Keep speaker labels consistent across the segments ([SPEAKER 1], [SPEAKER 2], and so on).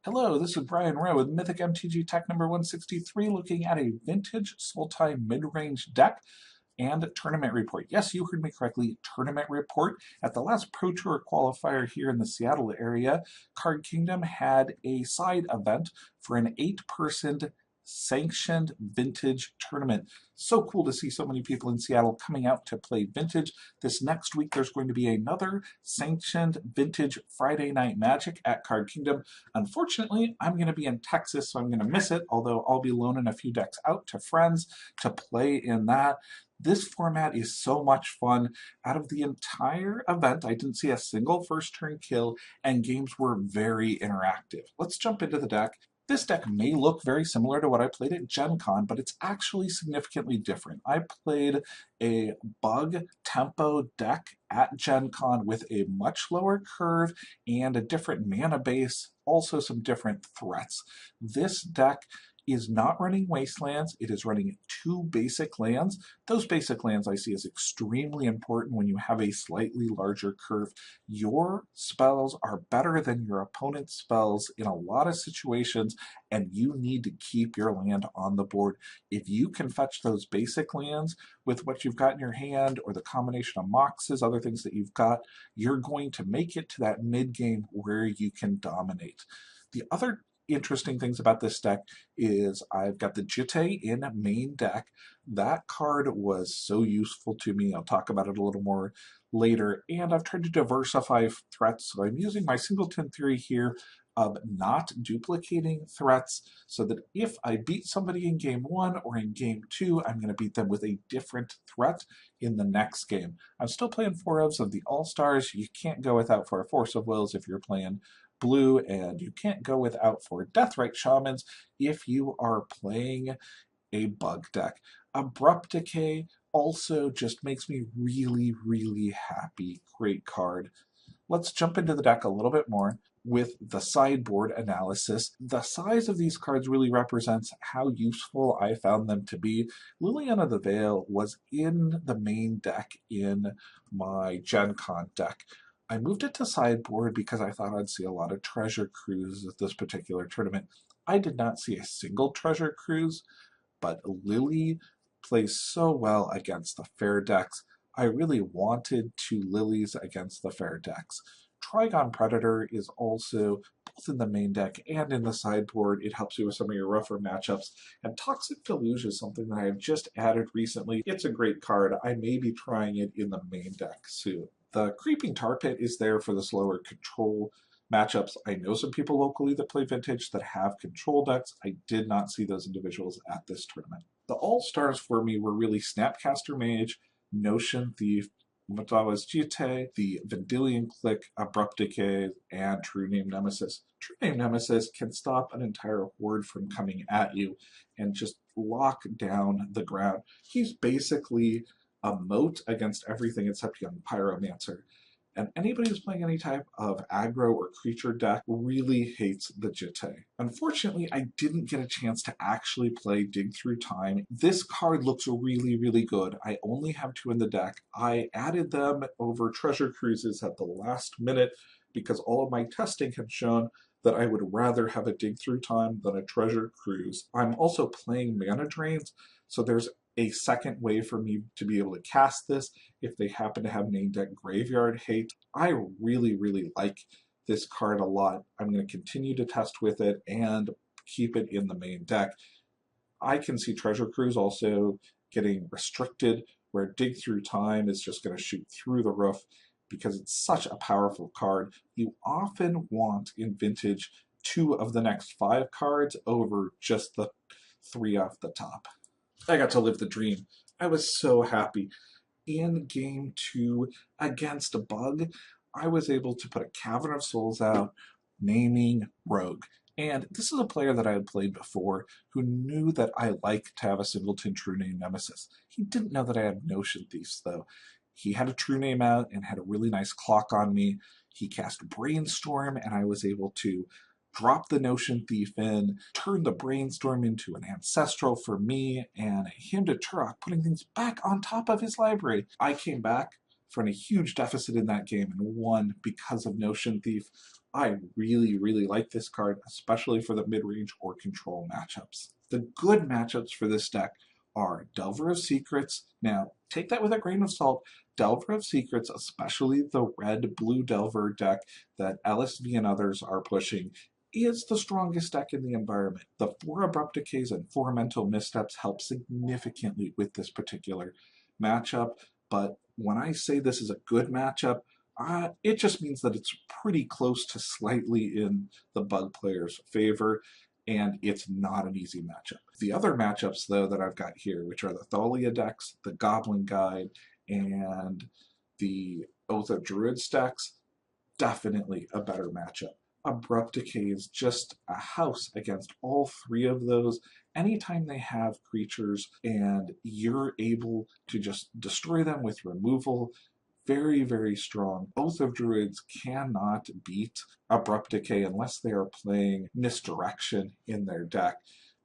[SPEAKER 1] Hello, this is Brian Rowe with Mythic MTG Tech number 163, looking at a vintage Sultai mid-range deck and tournament report. Yes, you heard me correctly, tournament report. At the last Pro Tour qualifier here in the Seattle area, Card Kingdom had a side event for an 8-person sanctioned vintage tournament. So cool to see so many people in Seattle coming out to play vintage. This next week there's going to be another sanctioned vintage Friday Night Magic at Card Kingdom. Unfortunately, I'm going to be in Texas, so I'm going to miss it, although I'll be loaning a few decks out to friends to play in that. This format is so much fun. Out of the entire event, I didn't see a single first turn kill, and games were very interactive. Let's jump into the deck. This deck may look very similar to what I played at Gen Con, but it's actually significantly different. I played a bug tempo deck at Gen Con with a much lower curve and a different mana base, also some different threats. This deck is not running Wastelands, it is running 2 basic lands. Those basic lands I see as extremely important when you have a slightly larger curve. Your spells are better than your opponent's spells in a lot of situations, and you need to keep your land on the board. If you can fetch those basic lands with what you've got in your hand, or the combination of moxes, other things that you've got, you're going to make it to that mid-game where you can dominate. The other interesting things about this deck is I've got the Jitte in main deck. That card was so useful to me. I'll talk about it a little more later. And I've tried to diversify threats. So I'm using my singleton theory here of not duplicating threats, so that if I beat somebody in game 1 or in game 2, I'm going to beat them with a different threat in the next game. I'm still playing 4 ofs of the All-Stars. You can't go without 4 Force of Wills if you're playing blue, and you can't go without 4 Deathrite Shamans if you are playing a bug deck. Abrupt Decay also just makes me really, really happy. Great card. Let's jump into the deck a little bit more with the sideboard analysis. The size of these cards really represents how useful I found them to be. Liliana of the Veil was in the main deck in my Gen Con deck. I moved it to sideboard because I thought I'd see a lot of treasure cruise at this particular tournament. I did not see a single treasure cruise, but Lily plays so well against the fair decks. I really wanted 2 Lilies against the fair decks. Trygon Predator is also both in the main deck and in the sideboard. It helps you with some of your rougher matchups. And Toxic Deluge is something that I have just added recently. It's a great card. I may be trying it in the main deck soon. The Creeping Tar Pit is there for the slower control matchups. I know some people locally that play Vintage that have control decks. I did not see those individuals at this tournament. The all-stars for me were really Snapcaster Mage, Notion Thief, Umezawa's Jitte, the Vendilion Clique, Abrupt Decay, and True-Name Nemesis. True-Name Nemesis can stop an entire horde from coming at you and just lock down the ground. He's basically a moat against everything except Young Pyromancer. And anybody who's playing any type of aggro or creature deck really hates the Jitte. Unfortunately, I didn't get a chance to actually play Dig Through Time. This card looks really, really good. I only have 2 in the deck. I added them over Treasure Cruises at the last minute because all of my testing had shown that I would rather have a Dig Through Time than a Treasure Cruise. I'm also playing Mana Drains, so there's a second way for me to be able to cast this if they happen to have main deck graveyard hate. I really, really like this card a lot. I'm going to continue to test with it and keep it in the main deck. I can see Treasure Cruise also getting restricted, where Dig Through Time is just going to shoot through the roof because it's such a powerful card. You often want in Vintage 2 of the next 5 cards over just the 3 off the top. I got to live the dream. I was so happy. In game 2 against a bug, I was able to put a Cavern of Souls out, naming Rogue. And this is a player that I had played before who knew that I like to have a singleton True-Name Nemesis. He didn't know that I had Notion Thieves, though. He had a True-Name out and had a really nice clock on me. He cast Brainstorm, and I was able to drop the Notion Thief in, turn the Brainstorm into an Ancestral for me, and him to Turok, putting things back on top of his library. I came back from a huge deficit in that game and won because of Notion Thief. I really, really like this card, especially for the mid-range or control matchups. The good matchups for this deck are Delver of Secrets. Now, take that with a grain of salt. Delver of Secrets, especially the red-blue Delver deck that LSV and others are pushing, is the strongest deck in the environment. The 4 Abrupt Decays and 4 Mental Missteps help significantly with this particular matchup, but when I say this is a good matchup, it just means that it's pretty close to slightly in the bug player's favor, and it's not an easy matchup. The other matchups, though, that I've got here, which are the Thalia decks, the Goblin Guide, and the Oath of Druids decks, definitely a better matchup. Abrupt Decay is just a house against all 3 of those. Anytime they have creatures and you're able to just destroy them with removal, very, very strong. Oath of Druids cannot beat Abrupt Decay unless they are playing Misdirection in their deck.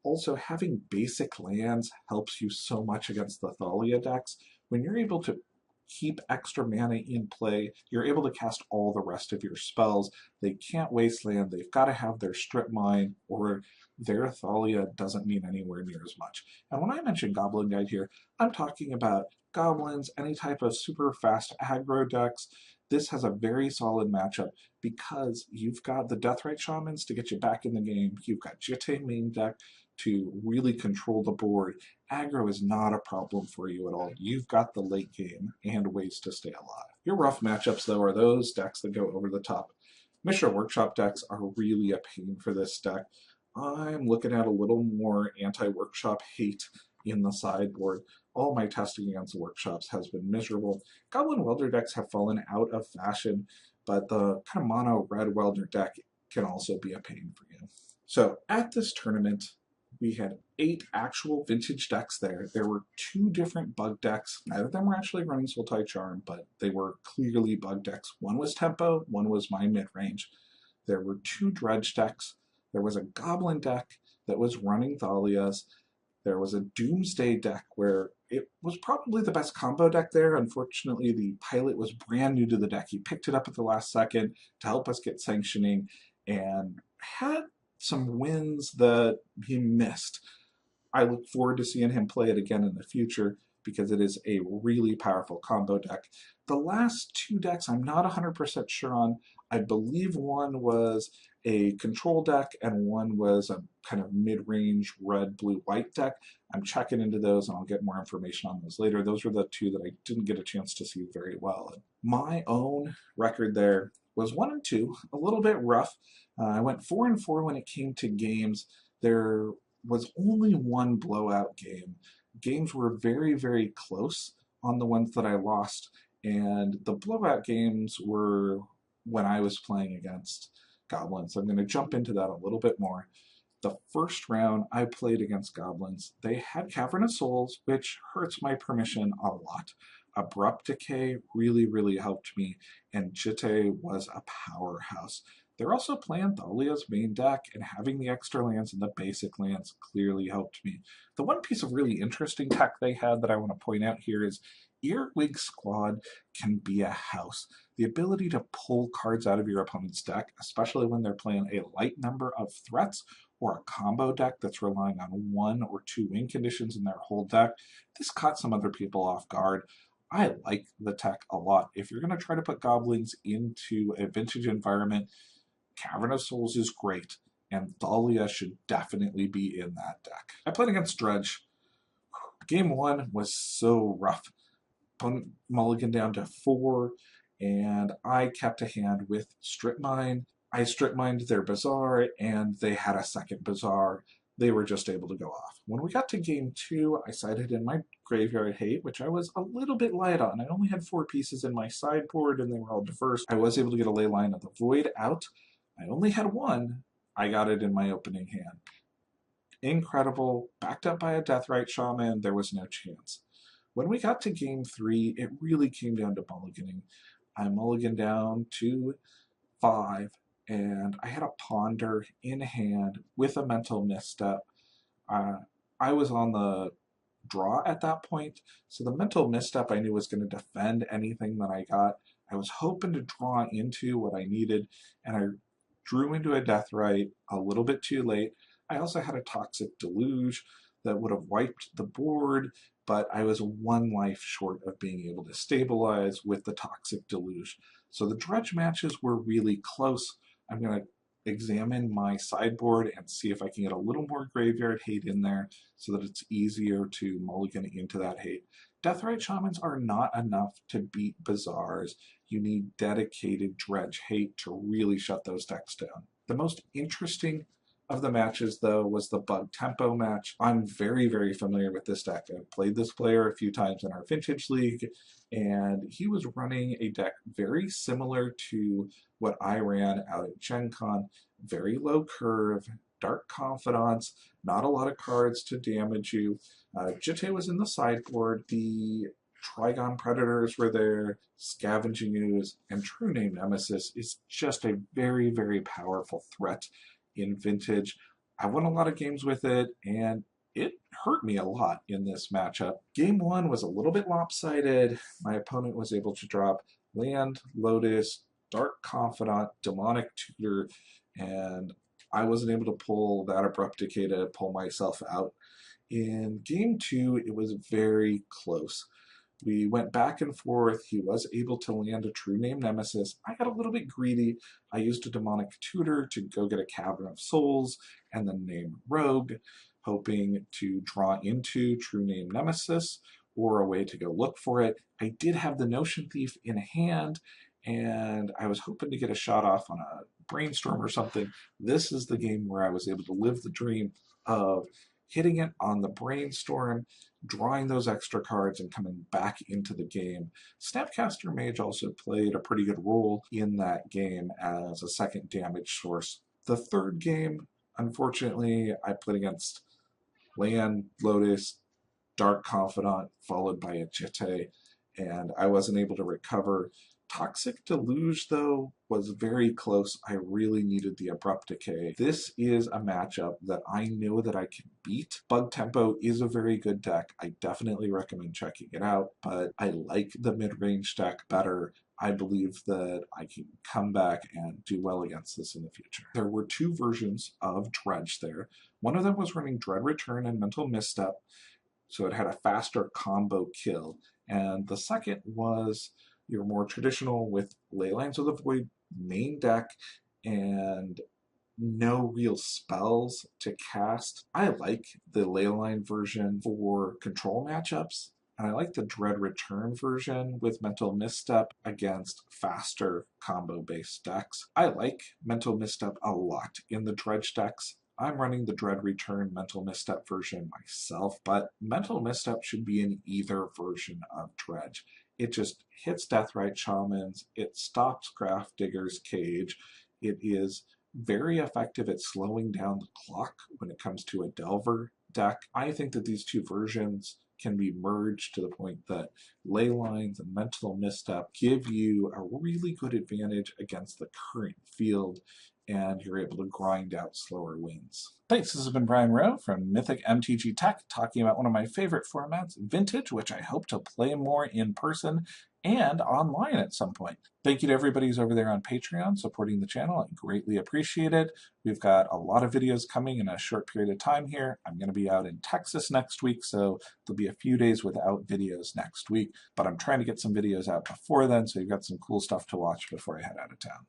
[SPEAKER 1] Also, having basic lands helps you so much against the Thalia decks. When you're able to keep extra mana in play, you're able to cast all the rest of your spells. They can't waste land. They've got to have their Strip Mine, or their Thalia doesn't mean anywhere near as much. And when I mention Goblin Guide here, I'm talking about goblins, any type of super fast aggro decks. This has a very solid matchup because you've got the Deathrite Shamans to get you back in the game. You've got Jitte main deck to really control the board. Aggro is not a problem for you at all. You've got the late game and ways to stay alive. Your rough matchups, though, are those decks that go over the top. Mishra Workshop decks are really a pain for this deck. I'm looking at a little more anti-workshop hate in the sideboard. All my testing against the workshops has been miserable. Goblin Welder decks have fallen out of fashion, but the kind of mono red Welder deck can also be a pain for you. So at this tournament, we had 8 actual vintage decks there. There were 2 different bug decks. Neither of them were actually running Sultai Charm, but they were clearly bug decks. One was Tempo, one was my mid-range. There were 2 Dredge decks. There was a Goblin deck that was running Thalias. There was a Doomsday deck where it was probably the best combo deck there. Unfortunately, the pilot was brand new to the deck. He picked it up at the last second to help us get sanctioning and had some wins that he missed. I look forward to seeing him play it again in the future because it is a really powerful combo deck. The last 2 decks I'm not 100% sure on. I believe one was a control deck and one was a kind of mid-range red, blue, white deck. I'm checking into those and I'll get more information on those later. Those were the 2 that I didn't get a chance to see very well. My own record there was 1-2, a little bit rough. I went 4-4 when it came to games. There was only 1 blowout game. Games were very, very close on the ones that I lost, and the blowout games were when I was playing against Goblins. I'm going to jump into that a little bit more. The first round I played against Goblins, they had Cavern of Souls, which hurts my permission a lot. Abrupt Decay really, really helped me, and Jitte was a powerhouse. They're also playing Thalia's main deck, and having the extra lands and the basic lands clearly helped me. The one piece of really interesting tech they had that I want to point out here is Earwig Squad can be a house. The ability to pull cards out of your opponent's deck, especially when they're playing a light number of threats or a combo deck that's relying on 1 or 2 win conditions in their whole deck, this caught some other people off guard. I like the tech a lot. If you're going to try to put goblins into a vintage environment, Cavern of Souls is great, and Thalia should definitely be in that deck. I played against Dredge. Game 1 was so rough. Opponent mulligan down to 4, and I kept a hand with Strip Mine. I Strip Mined their Bazaar, and they had a second Bazaar. They were just able to go off. When we got to game 2, I sided in my Graveyard Hate, which I was a little bit light on. I only had 4 pieces in my sideboard, and they were all diverse. I was able to get a Leyline of the Void out. I only had 1. I got it in my opening hand. Incredible. Backed up by a Deathrite Shaman, there was no chance. When we got to game 3, it really came down to mulliganing. I mulliganed down to 5, and I had a Ponder in hand with a Mental Misstep. I was on the draw at that point, so the Mental Misstep I knew was going to defend anything that I got. I was hoping to draw into what I needed, and I drew into a Deathrite a little bit too late. I also had a Toxic Deluge that would have wiped the board, but I was one life short of being able to stabilize with the Toxic Deluge. So the dredge matches were really close. I'm going to examine my sideboard and see if I can get a little more graveyard hate in there so that it's easier to mulligan into that hate. Deathrite Shamans are not enough to beat Bazaars. You need dedicated dredge hate to really shut those decks down. The most interesting of the matches, though, was the Bug Tempo match. I'm very, very familiar with this deck. I've played this player a few times in our Vintage League, and he was running a deck very similar to what I ran out at Gen Con. Very low curve, Dark Confidants, not a lot of cards to damage you. Jitte was in the sideboard. The Trygon Predators were there, Scavenging Ooze, and True-Name Nemesis is just a very, very powerful threat in Vintage. I won a lot of games with it, and it hurt me a lot in this matchup. Game 1 was a little bit lopsided. My opponent was able to drop Land, Lotus, Dark Confidant, Demonic Tutor, and I wasn't able to pull that Abrupt Decay to pull myself out. In Game 2, it was very close. We went back and forth. He was able to land a True-Name Nemesis. I got a little bit greedy. I used a Demonic Tutor to go get a Cavern of Souls and then name Rogue, hoping to draw into True-Name Nemesis or a way to go look for it. I did have the Notion Thief in hand, and I was hoping to get a shot off on a Brainstorm or something. This is the game where I was able to live the dream of hitting it on the Brainstorm, drawing those extra cards, and coming back into the game. Snapcaster Mage also played a pretty good role in that game as a second damage source. The third game, unfortunately, I played against Land, Lotus, Dark Confidant, followed by a Jitte, and I wasn't able to recover. Toxic Deluge, though, was very close. I really needed the Abrupt Decay. This is a matchup that I know that I can beat. Bug Tempo is a very good deck. I definitely recommend checking it out, but I like the mid-range deck better. I believe that I can come back and do well against this in the future. There were two versions of Dredge there. One of them was running Dread Return and Mental Misstep, so it had a faster combo kill. And the second was your more traditional with Leylines of the Void main deck and no real spells to cast. I like the Leyline version for control matchups, and I like the Dread Return version with Mental Misstep against faster combo-based decks. I like Mental Misstep a lot in the Dredge decks. I'm running the Dread Return Mental Misstep version myself, but Mental Misstep should be in either version of Dredge. It just hits Deathrite Shamans, it stops Grafdigger's Cage, it is very effective at slowing down the clock when it comes to a Delver deck. I think that these two versions can be merged to the point that Leylines and Mental Misstep give you a really good advantage against the current field, and you're able to grind out slower wins. Thanks, this has been Brian Rowe from Mythic MTG Tech, talking about one of my favorite formats, Vintage, which I hope to play more in person and online at some point. Thank you to everybody who's over there on Patreon supporting the channel. I greatly appreciate it. We've got a lot of videos coming in a short period of time here. I'm going to be out in Texas next week, so there'll be a few days without videos next week, but I'm trying to get some videos out before then, so you've got some cool stuff to watch before I head out of town.